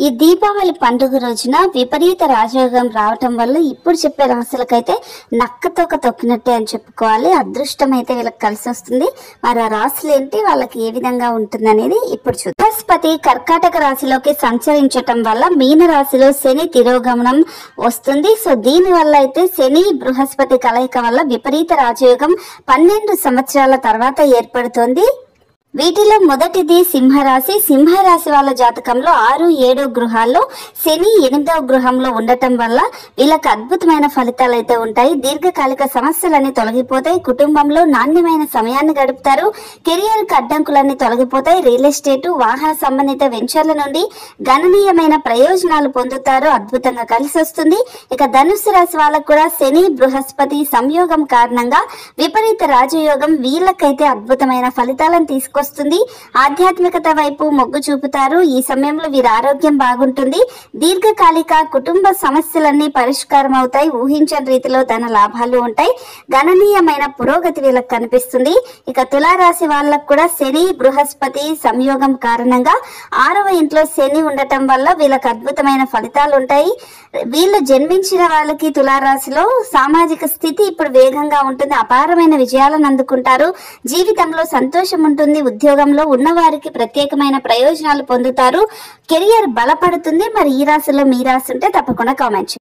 ఈ దీపావళి పండుగ రోజున విపరీత రాజయోగం రావటం వల్ల ఇప్పుడు చెప్పే రాశులకైతే నక్కతోక తొక్కినట్టే అని చెప్పుకోవాలి. అదృష్టం అయితే వీళ్ళకి కలిసి వస్తుంది. మరి ఆ రాశులు ఏంటి, వాళ్ళకి ఏ విధంగా ఉంటుంది అనేది ఇప్పుడు చూద్దాం. బృహస్పతి కర్కాటక రాశిలోకి సంచరించటం వల్ల మీన రాశిలో శని తిరోగమనం వస్తుంది. సో దీని వల్ల అయితే శని బృహస్పతి కలయిక వల్ల విపరీత రాజయోగం 12 సంవత్సరాల తర్వాత ఏర్పడుతోంది. వీటిలో మొదటిది సింహరాశి. సింహరాశి వాళ్ళ జాతకంలో 6, 7 గృహాల్లో శని 8వ గృహంలో ఉండటం వల్ల వీళ్ళకి అద్భుతమైన ఫలితాలు అయితే ఉంటాయి. దీర్ఘకాలిక సమస్యలన్నీ తొలగిపోతాయి. కుటుంబంలో నాణ్యమైన సమయాన్ని గడుపుతారు. కెరియర్ కి అడ్డంకులన్నీ తొలగిపోతాయి. రియల్ ఎస్టేట్, వాహన సంబంధిత వెంచర్ల నుండి గణనీయమైన ప్రయోజనాలు పొందుతారు. అద్భుతంగా కలిసి వస్తుంది. ఇక ధనుసు రాశి వాళ్ళకు కూడా శని బృహస్పతి సంయోగం కారణంగా విపరీత రాజయోగం వీళ్ళకైతే అద్భుతమైన ఫలితాలను తీసుకొస్తుంది. ఆధ్యాత్మికత వైపు మొగ్గు చూపుతారు. ఈ సమయంలో వీరి ఆరోగ్యం బాగుంటుంది. దీర్ఘకాలిక కుటుంబ సమస్యలన్నీ పరిష్కారం అవుతాయి. ఊహించని రీతిలో ధన లాభాలు ఉంటాయి. గణనీయమైన పురోగతి వీళ్ళకి కనిపిస్తుంది. ఇక తులారాశి వాళ్ళకు కూడా శని బృహస్పతి సంయోగం కారణంగా 6వ ఇంట్లో శని ఉండటం వల్ల వీళ్ళకి అద్భుతమైన ఫలితాలు ఉంటాయి. వీళ్ళు జన్మించిన వాళ్ళకి తులారాశిలో సామాజిక స్థితి ఇప్పుడు వేగంగా ఉంటుంది. అపారమైన విజయాలను అందుకుంటారు. జీవితంలో సంతోషం ఉంటుంది. ఉద్యోగంలో ఉన్నవారికి ప్రత్యేకమైన ప్రయోజనాలు పొందుతారు. కెరియర్ బలపడుతుంది. మరి ఈ రాశిలో మీ రాశి ఉంటే తప్పకుండా కామెంట్ చేయండి.